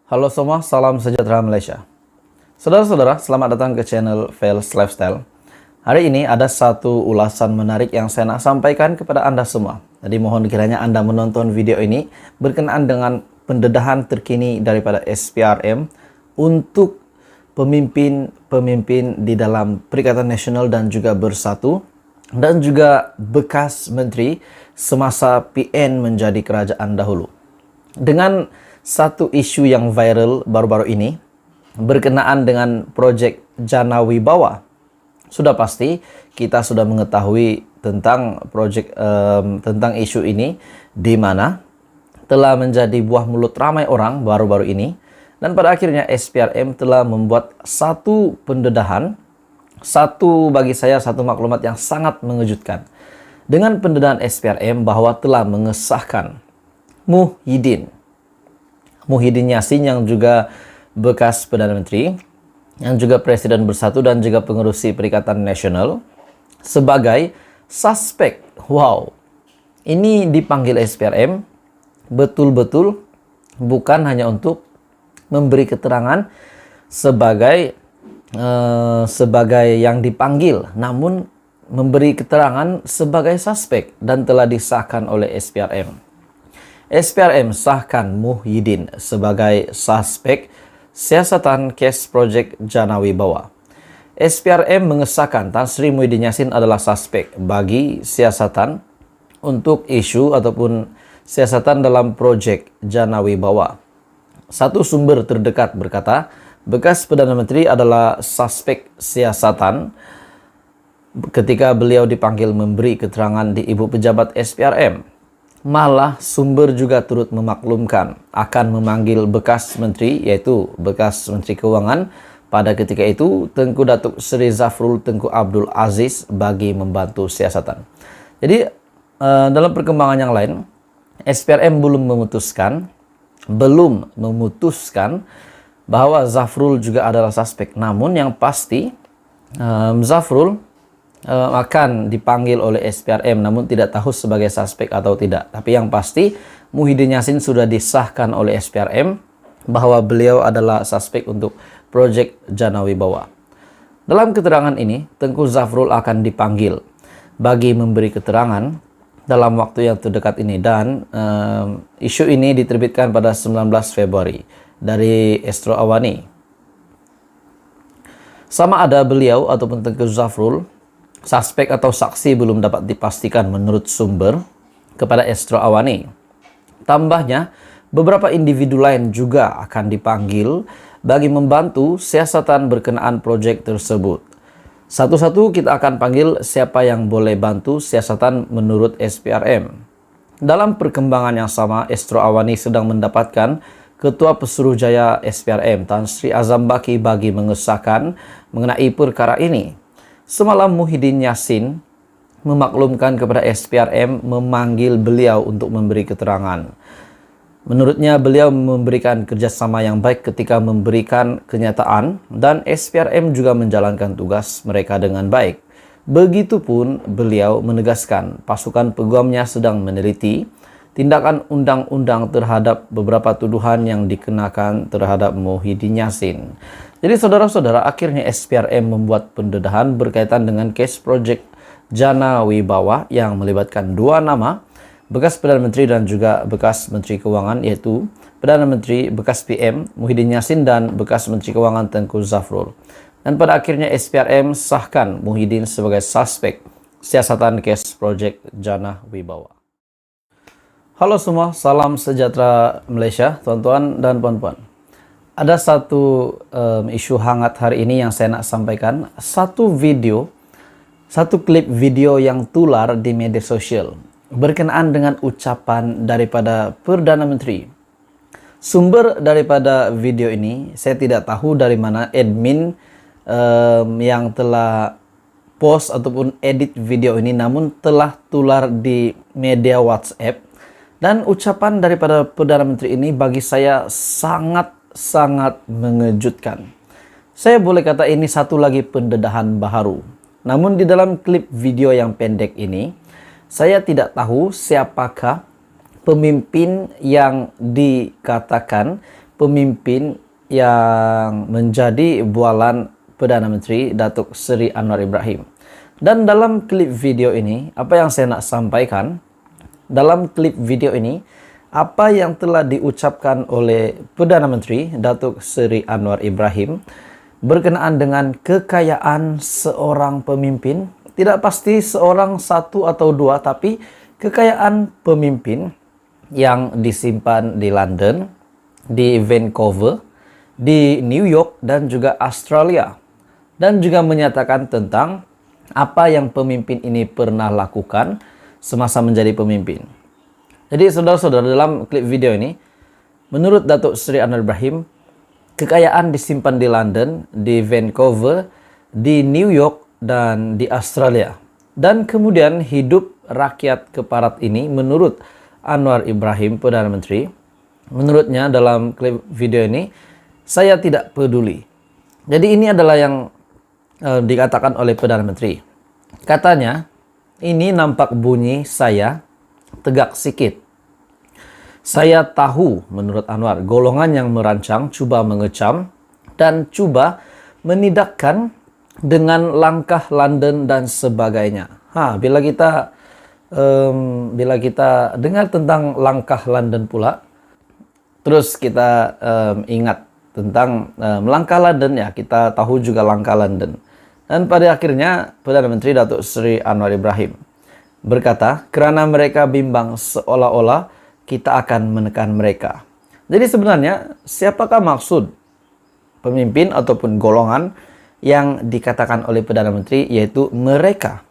Halo semua, salam sejahtera Malaysia. Saudara-saudara, selamat datang ke channel Fails Lifestyle. Hari ini ada satu ulasan menarik yang saya nak sampaikan kepada Anda semua. Jadi mohon kiranya Anda menonton video ini berkenaan dengan pendedahan terkini daripada SPRM untuk pemimpin-pemimpin di dalam Perikatan Nasional dan juga Bersatu dan juga bekas menteri semasa PN menjadi kerajaan dahulu. Dengan satu isu yang viral baru-baru ini berkenaan dengan projek Jana Wibawa. Sudah pasti kita sudah mengetahui tentang tentang isu ini, di mana telah menjadi buah mulut ramai orang baru-baru ini, dan pada akhirnya SPRM telah membuat satu pendedahan, bagi saya satu maklumat yang sangat mengejutkan. Dengan pendedahan SPRM bahwa telah mengesahkan Muhyiddin Yassin yang juga bekas Perdana Menteri, yang juga Presiden Bersatu dan juga pengerusi Perikatan Nasional sebagai suspek. Wow, ini dipanggil SPRM betul-betul bukan hanya untuk memberi keterangan sebagai yang dipanggil, namun memberi keterangan sebagai suspek dan telah disahkan oleh SPRM. SPRM sahkan Muhyiddin sebagai suspek siasatan kes projek Jana Wibawa. SPRM mengesahkan Tan Sri Muhyiddin Yassin adalah suspek bagi siasatan untuk isu ataupun siasatan dalam projek Jana Wibawa. Satu sumber terdekat berkata, bekas Perdana Menteri adalah suspek siasatan ketika beliau dipanggil memberi keterangan di Ibu Pejabat SPRM. Malah sumber juga turut memaklumkan akan memanggil bekas menteri, yaitu bekas Menteri Keuangan pada ketika itu Tengku Datuk Seri Zafrul Tengku Abdul Aziz bagi membantu siasatan. Jadi dalam perkembangan yang lain, SPRM belum memutuskan bahwa Zafrul juga adalah suspek. Namun yang pasti Zafrul akan dipanggil oleh SPRM, namun tidak tahu sebagai suspek atau tidak. Tapi yang pasti Muhyiddin Yassin sudah disahkan oleh SPRM bahwa beliau adalah suspek untuk projek Jana Wibawa. Dalam keterangan ini, Tengku Zafrul akan dipanggil bagi memberi keterangan dalam waktu yang terdekat ini, dan isu ini diterbitkan pada 19 Februari dari Astro Awani. Sama ada beliau ataupun Tengku Zafrul suspek atau saksi belum dapat dipastikan menurut sumber kepada Astro Awani. Tambahnya, beberapa individu lain juga akan dipanggil bagi membantu siasatan berkenaan proyek tersebut. Satu-satu kita akan panggil siapa yang boleh bantu siasatan menurut SPRM. Dalam perkembangan yang sama, Astro Awani sedang mendapatkan Ketua Pesuruhjaya SPRM Tan Sri Azam Baki bagi mengesahkan mengenai perkara ini. Semalam Muhyiddin Yassin memaklumkan kepada SPRM memanggil beliau untuk memberi keterangan. Menurutnya beliau memberikan kerjasama yang baik ketika memberikan kenyataan, dan SPRM juga menjalankan tugas mereka dengan baik. Begitupun beliau menegaskan pasukan peguamnya sedang meneliti tindakan undang-undang terhadap beberapa tuduhan yang dikenakan terhadap Muhyiddin Yassin. Jadi saudara-saudara, akhirnya SPRM membuat pendedahan berkaitan dengan case projek Jana Wibawa yang melibatkan dua nama, bekas Perdana Menteri dan juga bekas Menteri Keuangan, yaitu Perdana Menteri bekas PM Muhyiddin Yassin dan bekas Menteri Keuangan Tengku Zafrul. Dan pada akhirnya SPRM sahkan Muhyiddin sebagai suspek siasatan case projek Jana Wibawa. Halo semua, salam sejahtera Malaysia, tuan-tuan dan puan-puan. Ada satu isu hangat hari ini yang saya nak sampaikan. Satu klip video yang tular di media sosial berkenaan dengan ucapan daripada Perdana Menteri. Sumber daripada video ini saya tidak tahu dari mana admin yang telah post ataupun edit video ini, namun telah tular di media WhatsApp. Dan ucapan daripada Perdana Menteri ini bagi saya sangat mengejutkan. Saya boleh kata ini satu lagi pendedahan baharu. Namun di dalam klip video yang pendek ini, saya tidak tahu siapakah pemimpin yang dikatakan pemimpin yang menjadi bualan Perdana Menteri Datuk Seri Anwar Ibrahim. Dan dalam klip video ini, apa yang saya nak sampaikan, dalam klip video ini, apa yang telah diucapkan oleh Perdana Menteri Datuk Seri Anwar Ibrahim berkenaan dengan kekayaan seorang pemimpin, tidak pasti seorang satu atau dua, tapi kekayaan pemimpin yang disimpan di London, di Vancouver, di New York, dan juga Australia. Dan juga menyatakan tentang apa yang pemimpin ini pernah lakukan semasa menjadi pemimpin. Jadi saudara-saudara, dalam klip video ini, menurut Datuk Seri Anwar Ibrahim, kekayaan disimpan di London, di Vancouver, di New York, dan di Australia. Dan kemudian hidup rakyat keparat ini menurut Anwar Ibrahim, Perdana Menteri, menurutnya dalam klip video ini, saya tidak peduli. Jadi ini adalah yang dikatakan oleh Perdana Menteri. Katanya, ini nampak bunyi saya tegak sikit. Saya tahu, menurut Anwar, golongan yang merancang cuba mengecam dan cuba menidakkan dengan langkah London dan sebagainya. Bila kita dengar tentang langkah London pula, terus kita ingat tentang langkah London, ya kita tahu juga langkah London. Dan pada akhirnya Perdana Menteri Datuk Seri Anwar Ibrahim berkata, kerana mereka bimbang seolah-olah kita akan menekan mereka. Jadi sebenarnya siapakah maksud pemimpin ataupun golongan yang dikatakan oleh Perdana Menteri, yaitu mereka.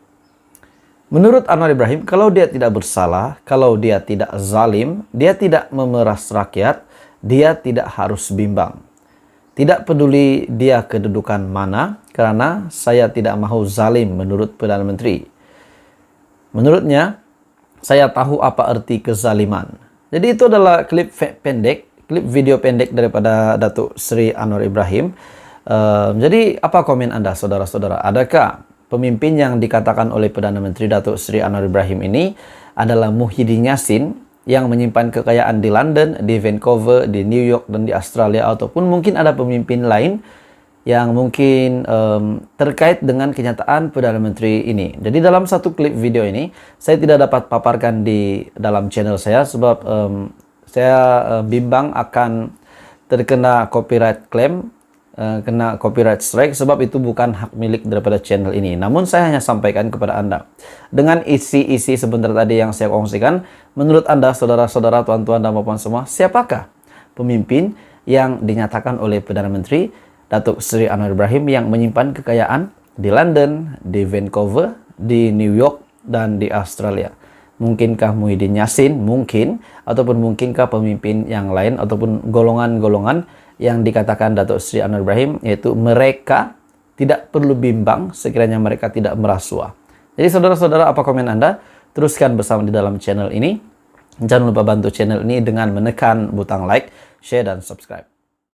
Menurut Anwar Ibrahim, kalau dia tidak bersalah, kalau dia tidak zalim, dia tidak memeras rakyat, dia tidak harus bimbang. Tidak peduli dia kedudukan mana, karena saya tidak mahu zalim, menurut Perdana Menteri. Menurutnya, saya tahu apa arti kezaliman. Jadi itu adalah klip video pendek daripada Datuk Seri Anwar Ibrahim. Jadi apa komen Anda, saudara-saudara? Adakah pemimpin yang dikatakan oleh Perdana Menteri Datuk Seri Anwar Ibrahim ini adalah Muhyiddin Yassin yang menyimpan kekayaan di London, di Vancouver, di New York, dan di Australia, ataupun mungkin ada pemimpin lain yang mungkin terkait dengan kenyataan Perdana Menteri ini. Jadi dalam satu klip video ini, saya tidak dapat paparkan di dalam channel saya sebab saya bimbang akan terkena copyright claim, kena copyright strike, sebab itu bukan hak milik daripada channel ini. Namun saya hanya sampaikan kepada Anda. Dengan isi-isi sebentar tadi yang saya kongsikan, menurut Anda, saudara-saudara, tuan-tuan dan puan semua, siapakah pemimpin yang dinyatakan oleh Perdana Menteri Datuk Seri Anwar Ibrahim yang menyimpan kekayaan di London, di Vancouver, di New York, dan di Australia? Mungkinkah Muhyiddin Yassin? Mungkin. Ataupun mungkinkah pemimpin yang lain ataupun golongan-golongan yang dikatakan Datuk Seri Anwar Ibrahim, yaitu mereka tidak perlu bimbang sekiranya mereka tidak merasuah. Jadi saudara-saudara, apa komen Anda? Teruskan bersama di dalam channel ini. Jangan lupa bantu channel ini dengan menekan butang like, share, dan subscribe.